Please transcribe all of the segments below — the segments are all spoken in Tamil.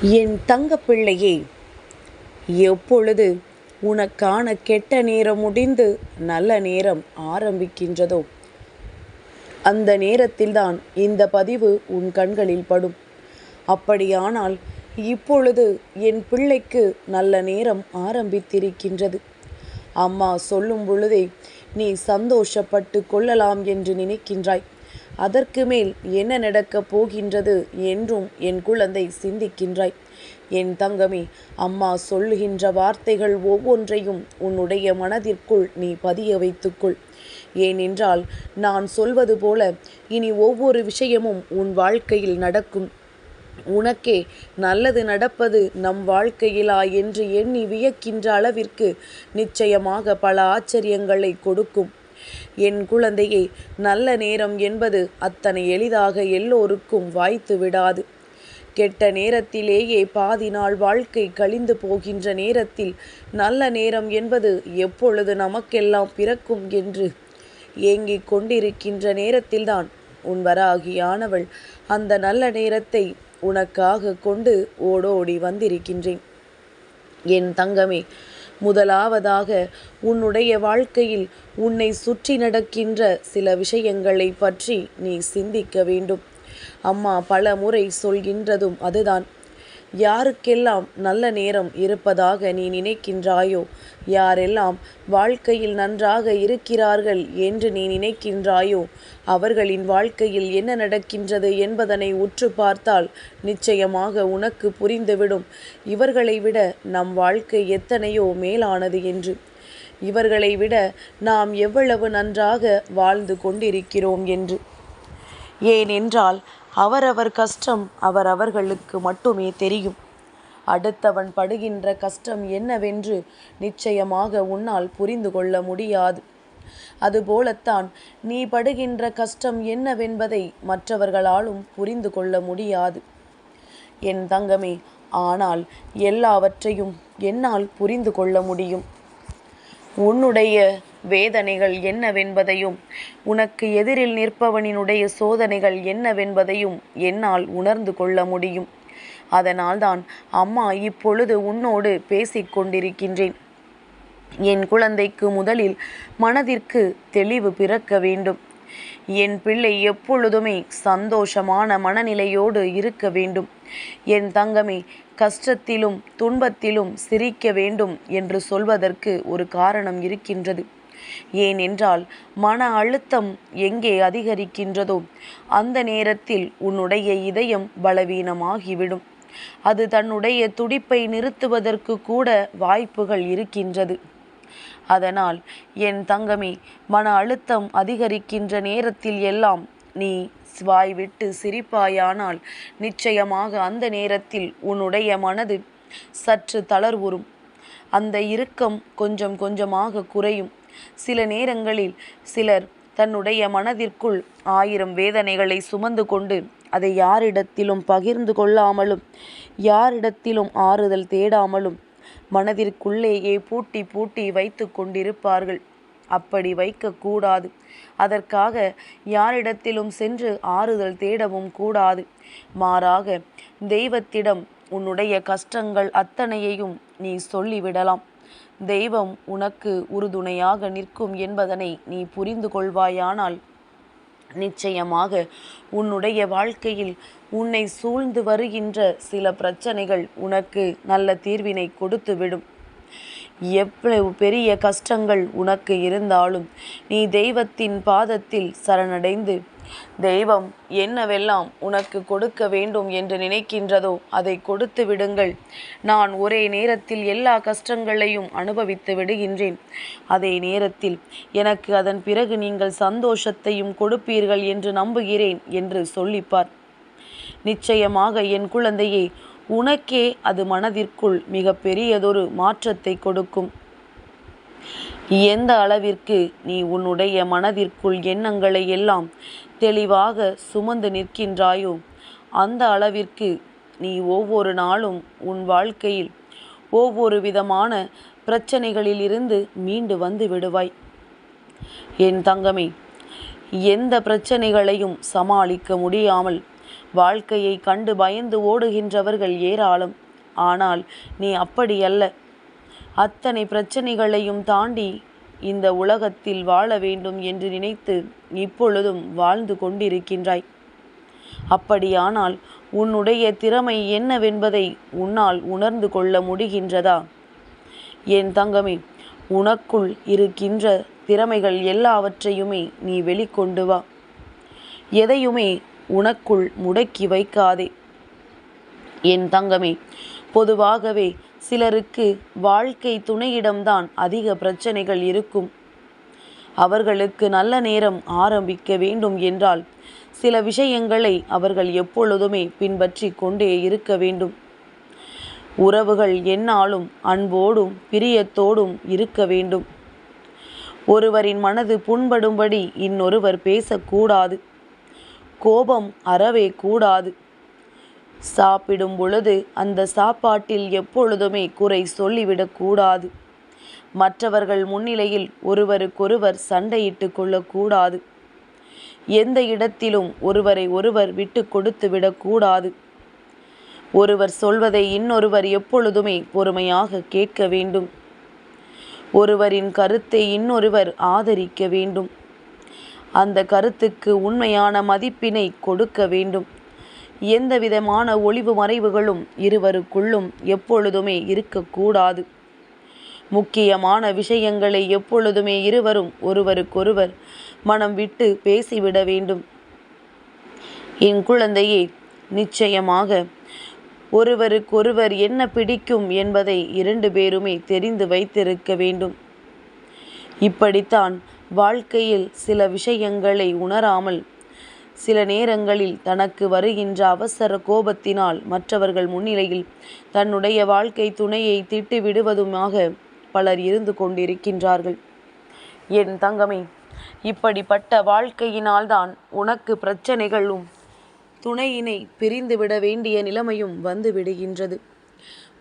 என் தங்கப்பிள்ளையே, எப்பொழுது உனக்கான கெட்ட நேரம் முடிந்து நல்ல நேரம் ஆரம்பிக்கின்றதோ அந்த நேரத்தில்தான் இந்த பதிவு உன் கண்களில் படும். அப்படியானால் இப்பொழுது என் பிள்ளைக்கு நல்ல நேரம் ஆரம்பித்திருக்கின்றது. அம்மா சொல்லும் பொழுதே நீ சந்தோஷப்பட்டு கொள்ளலாம் என்று நினைக்கின்றாய். அதற்கு மேல் என்ன நடக்கப் போகின்றது என்றும் என் குழந்தை சிந்திக்கின்றாய். என் தங்கமே, அம்மா சொல்லுகின்ற வார்த்தைகள் ஒவ்வொன்றையும் உன்னுடைய மனதிற்குள் நீ பதிய வைத்துக்கொள். ஏனென்றால் நான் சொல்வது போல இனி ஒவ்வொரு விஷயமும் உன் வாழ்க்கையில் நடக்கும். உனக்கே நல்லது நடப்பது நம் வாழ்க்கையிலா என்று எண்ணி வியக்கின்ற அளவிற்கு நிச்சயமாக பல ஆச்சரியங்களை கொடுக்கும். என் குழந்தையே, நல்ல நேரம் என்பது அத்தனை எளிதாக எல்லோருக்கும் வாய்த்து விடாது. கெட்ட நேரத்திலேயே பாதி நாள் வாழ்க்கை கழிந்து போகின்ற நேரத்தில் நல்ல நேரம் என்பது எப்பொழுது நமக்கெல்லாம் பிறக்கும் என்று ஏங்கிக் கொண்டிருக்கின்ற நேரத்தில்தான் உன் வராகியானவள் அந்த நல்ல நேரத்தை உனக்காக கொண்டு ஓடோடி வந்திருக்கின்றேன். என் தங்கமே, முதலாவதாக உன்னுடைய வாழ்க்கையில் உன்னை சுற்றி நடக்கின்ற சில விஷயங்களை பற்றி நீ சிந்திக்க வேண்டும். அம்மா பல முறை சொல்கின்றதும் அதுதான். யாருக்கெல்லாம் நல்ல நேரம் இருப்பதாக நீ நினைக்கின்றாயோ, யாரெல்லாம் வாழ்க்கையில் நன்றாக இருக்கிறார்கள் என்று நீ நினைக்கின்றாயோ, அவர்களின் வாழ்க்கையில் என்ன நடக்கின்றது என்பதனை உற்று பார்த்தால் நிச்சயமாக உனக்கு புரிந்துவிடும். இவர்களை விட நம் வாழ்க்கை எத்தனையோ மேலானது என்று. இவர்களை விட நாம் எவ்வளவு நன்றாக வாழ்ந்து கொண்டிருக்கிறோம் என்று. ஏனென்றால் அவரவர் கஷ்டம் அவரவர்களுக்கு மட்டுமே தெரியும். அடுத்தவன் படுகின்ற கஷ்டம் என்னவென்று நிச்சயமாக உன்னால் புரிந்து கொள்ள முடியாது. அதுபோலத்தான் நீ படுகின்ற கஷ்டம் என்னவென்பதை மற்றவர்களாலும் புரிந்து கொள்ள முடியாது என் தங்கமே. ஆனால் எல்லாவற்றையும் என்னால் புரிந்து கொள்ள முடியும். உன்னுடைய வேதனைகள் என்னவென்பதையும் உனக்கு எதிரில் நிற்பவனினுடைய சோதனைகள் என்னவென்பதையும் என்னால் உணர்ந்து கொள்ள முடியும். அதனால்தான் அம்மா இப்பொழுது உன்னோடு பேசிக்கொண்டிருக்கின்றேன். என் குழந்தைக்கு முதலில் மனதிற்கு தெளிவு பிறக்க வேண்டும். என் பிள்ளை எப்பொழுதுமே சந்தோஷமான மனநிலையோடு இருக்க வேண்டும். என் தங்கமே, கஷ்டத்திலும் துன்பத்திலும் சிரிக்க வேண்டும் என்று சொல்வதற்கு ஒரு காரணம் இருக்கின்றது. ஏனென்றால் மன அழுத்தம் எங்கே அதிகரிக்கின்றதோ அந்த நேரத்தில் உன்னுடைய இதயம் பலவீனமாகிவிடும். அது தன்னுடைய துடிப்பை நிறுத்துவதற்கு கூட வாய்ப்புகள் இருக்கின்றது. அதனால் என் தங்கமே, மன அழுத்தம் அதிகரிக்கின்ற நேரத்தில் எல்லாம் நீ வாய் விட்டு சிரிப்பாயானால் நிச்சயமாக அந்த நேரத்தில் உன்னுடைய மனது சற்று தளர்வுறும். அந்த இறுக்கம் கொஞ்சம் கொஞ்சமாக குறையும். சில நேரங்களில் சிலர் தன்னுடைய மனதிற்குள் 1000 வேதனைகளை சுமந்து கொண்டு அதை யாரிடத்திலும் பகிர்ந்து கொள்ளாமலும் யாரிடத்திலும் ஆறுதல் தேடாமலும் மனதிற்குள்ளேயே பூட்டி பூட்டி வைத்து கொண்டிருப்பார்கள். அப்படி வைக்கக்கூடாது. அதற்காக யாரிடத்திலும் சென்று ஆறுதல் தேடவும் கூடாது. மாறாக தெய்வத்திடம் உன்னுடைய கஷ்டங்கள் அத்தனையையும் நீ சொல்லிவிடலாம். தெய்வம் உனக்கு உறுதுணையாக நிற்கும் என்பதனை நீ புரிந்து கொள்வாயானால் நிச்சயமாக உன்னுடைய வாழ்க்கையில் உன்னை சூழ்ந்து வருகின்ற சில பிரச்சனைகள் உனக்கு நல்ல தீர்வினை கொடுத்துவிடும். எவ்வளவு பெரிய கஷ்டங்கள் உனக்கு இருந்தாலும் நீ தெய்வத்தின் பாதத்தில் சரணடைந்து தெய்வம் என்னவெல்லாம் உனக்கு கொடுக்க வேண்டும் என்று நினைக்கின்றதோ அதை கொடுத்து விடுங்கள். நான் ஒரே நேரத்தில் எல்லா கஷ்டங்களையும் அனுபவித்து விடுகின்றேன். அதே நேரத்தில் எனக்கு அதன் பிறகு நீங்கள் சந்தோஷத்தையும் கொடுப்பீர்கள் என்று நம்புகிறேன் என்று சொல்லிப்பார். நிச்சயமாக என் குழந்தையே, உனக்கே அது மனதிற்குள் மிக பெரியதொரு மாற்றத்தை கொடுக்கும். எந்த அளவிற்கு நீ உன்னுடைய மனதிற்குள் எண்ணங்களை எல்லாம் தெளிவாக சுமந்து நிற்கின்றாயோ அந்த அளவிற்கு நீ ஒவ்வொரு நாளும் உன் வாழ்க்கையில் ஒவ்வொரு விதமான பிரச்சனைகளிலிருந்து மீண்டு வந்து விடுவாய். என் தங்கமே, எந்த பிரச்சனைகளையும் சமாளிக்க முடியாமல் வாழ்க்கையை கண்டு பயந்து ஓடுகின்றவர்கள் ஏராளம். ஆனால் நீ அப்படி அல்ல. அத்தனை பிரச்சனைகளையும் தாண்டி இந்த உலகத்தில் வாழ வேண்டும் என்று நினைத்து இப்பொழுதும் வாழ்ந்து கொண்டிருக்கின்றாய். அப்படியானால் உன்னுடைய திறமை என்னவென்பதை உன்னால் உணர்ந்து கொள்ள முடிகின்றதா? என் தங்கமே, உனக்குள் இருக்கின்ற திறமைகள் எல்லாவற்றையுமே நீ வெளிக்கொண்டு வா. எதையுமே உனக்குள் முடக்கி வைக்காதே. என் தங்கமே, பொதுவாகவே சிலருக்கு வாழ்க்கை துணையிடம்தான் அதிக பிரச்சனைகள் இருக்கும். அவர்களுக்கு நல்ல நேரம் ஆரம்பிக்க வேண்டும் என்றால் சில விஷயங்களை அவர்கள் எப்பொழுதுமே பின்பற்றி கொண்டே இருக்க வேண்டும். உறவுகள் எந்நாளும் அன்போடும் பிரியத்தோடும் இருக்க வேண்டும். ஒருவரின் மனது புண்படும்படி இன்னொருவர் பேசக்கூடாது. கோபம் அறவே கூடாது. சாப்பிடும் பொழுது அந்த சாப்பாட்டில் எப்பொழுதுமே குறை சொல்லிவிடக்கூடாது. மற்றவர்கள் முன்னிலையில் ஒருவருக்கொருவர் சண்டையிட்டு கொள்ளக்கூடாது. எந்த இடத்திலும் ஒருவரை ஒருவர் விட்டு கொடுத்து விடக்கூடாது. ஒருவர் சொல்வதை இன்னொருவர் எப்பொழுதுமே பொறுமையாக கேட்க வேண்டும். ஒருவரின் கருத்தை இன்னொருவர் ஆதரிக்க வேண்டும். அந்த கருத்துக்கு உண்மையான மதிப்பினை கொடுக்க வேண்டும். எந்த விதமான ஒளிவு மறைவுகளும் இருவருக்குள்ளும் எப்பொழுதுமே இருக்கக்கூடாது. முக்கியமான விஷயங்களை எப்பொழுதுமே இருவரும் ஒருவருக்கொருவர் மனம் விட்டு பேசிவிட வேண்டும். என் குழந்தையே, நிச்சயமாக ஒருவருக்கொருவர் என்ன பிடிக்கும் என்பதை 2 பேருமே தெரிந்து வைத்திருக்க வேண்டும். இப்படித்தான் வாழ்க்கையில் சில விஷயங்களை உணராமல் சில நேரங்களில் தனக்கு வருகின்ற அவசர கோபத்தினால் மற்றவர்கள் முன்னிலையில் தன்னுடைய வாழ்க்கை துணையை திட்டு விடுவதுமாக பலர் இருந்து கொண்டிருக்கின்றார்கள். என் தங்கமே, இப்படிப்பட்ட வாழ்க்கையினால்தான் உனக்கு பிரச்சனைகளும் துணையினை பிரிந்துவிட வேண்டிய நிலைமையும் வந்து விடுகின்றது.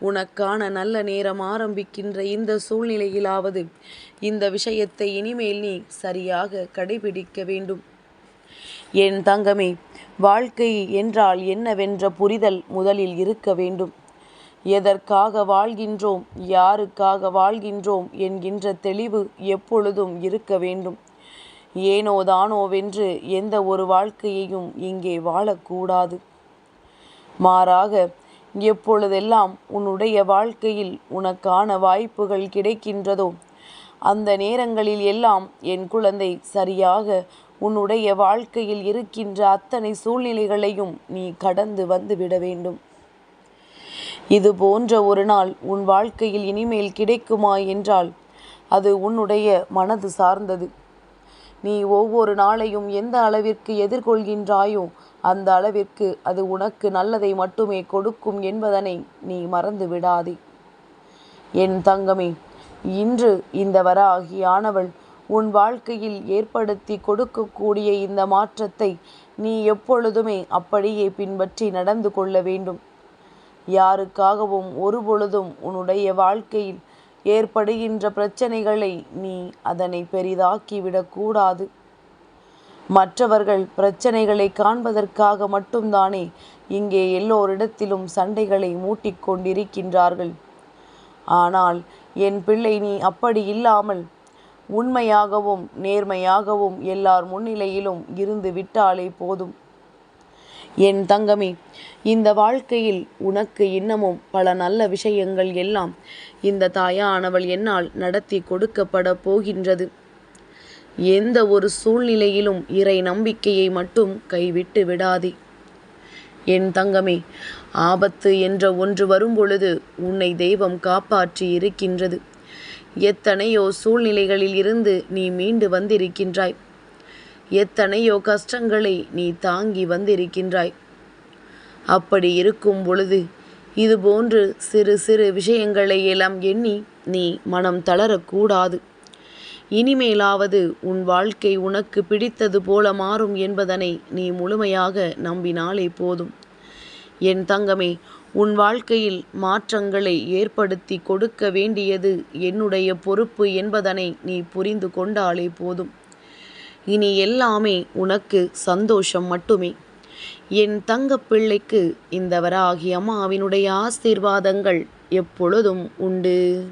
உனக்கான நல்ல நேரம் ஆரம்பிக்கின்ற இந்த சூழ்நிலையிலாவது இந்த விஷயத்தை இனிமேல் நீ சரியாக கடைபிடிக்க வேண்டும். என் தங்கமே, வாழ்க்கை என்றால் என்னவென்ற புரிதல் முதலில் இருக்க வேண்டும். எதற்காக வாழ்கின்றோம், யாருக்காக வாழ்கின்றோம் என்கின்ற தெளிவு எப்பொழுதும் இருக்க வேண்டும். ஏனோ தானோவென்று எந்த ஒரு வாழ்க்கையையும் இங்கே வாழக்கூடாது. மாறாக எப்பொழுதெல்லாம் உன்னுடைய வாழ்க்கையில் உனக்கான வாய்ப்புகள் கிடைக்கின்றதோ அந்த நேரங்களில் எல்லாம் என் குழந்தை சரியாக உன்னுடைய வாழ்க்கையில் இருக்கின்ற அத்தனை சூழ்நிலைகளையும் நீ கடந்து வந்து விட வேண்டும். இது போன்ற ஒரு நாள் உன் வாழ்க்கையில் இனிமேல் கிடைக்குமா என்றால் அது உன்னுடைய மனது சார்ந்தது. நீ ஒவ்வொரு நாளையும் எந்த அளவிற்கு எதிர்கொள்கின்றாயோ அந்த அளவிற்கு அது உனக்கு நல்லதை மட்டுமே கொடுக்கும் என்பதனை நீ மறந்து விடாதே. என் தங்கமே, இன்று இந்த வராகியானவள் உன் வாழ்க்கையில் ஏற்படுத்தி கொடுக்கக்கூடிய இந்த மாற்றத்தை நீ எப்பொழுதுமே அப்படியே பின்பற்றி நடந்து கொள்ள வேண்டும். யாருக்காகவும் ஒருபொழுதும் உன்னுடைய வாழ்க்கையில் ஏற்படுகின்ற பிரச்சனைகளை நீ அதனை பெரிதாக்கிவிடக்கூடாது. மற்றவர்கள் பிரச்சனைகளை காண்பதற்காக மட்டும்தானே இங்கே எல்லோரிடத்திலும் சண்டைகளை மூட்டிக்கொண்டிருக்கின்றார்கள். ஆனால் என் பிள்ளை, நீ அப்படி இல்லாமல் உண்மையாகவும் நேர்மையாகவும் எல்லார் முன்னிலையிலும் இருந்து விட்டாலே போதும். என் தங்கமே, இந்த வாழ்க்கையில் உனக்கு இன்னமும் பல நல்ல விஷயங்கள் எல்லாம் இந்த தாயானவள் என்னால் நடத்தி கொடுக்கப்பட போகின்றது. எந்த ஒரு சூழ்நிலையிலும் இறை நம்பிக்கையை மட்டும் கைவிட்டு விடாதே. என் தங்கமே, ஆபத்து என்ற ஒன்று வரும்பொழுது உன்னை தெய்வம் காப்பாற்றி இருக்கின்றது. எத்தனையோ சூழ்நிலைகளில் இருந்து நீ மீண்டு வந்திருக்கின்றாய். எத்தனையோ கஷ்டங்களை நீ தாங்கி வந்திருக்கின்றாய். அப்படி இருக்கும் பொழுது இதுபோன்று சிறு சிறு விஷயங்களை எல்லாம் எண்ணி நீ மனம் தளரக்கூடாது. இனிமேலாவது உன் வாழ்க்கை உனக்கு பிடித்தது போல மாறும் என்பதனை நீ முழுமையாக நம்பினாலே போதும். என் தங்கமே, உன் வாழ்க்கையில் மாற்றங்களை ஏற்படுத்தி கொடுக்க வேண்டியது என்னுடைய பொறுப்பு என்பதனை நீ புரிந்து கொண்டாலே போதும். இனி எல்லாமே உனக்கு சந்தோஷம் மட்டுமே. என் தங்கப் பிள்ளைக்கு இந்த வராகி அம்மாவினுடைய ஆசீர்வாதங்கள் எப்பொழுதும் உண்டு.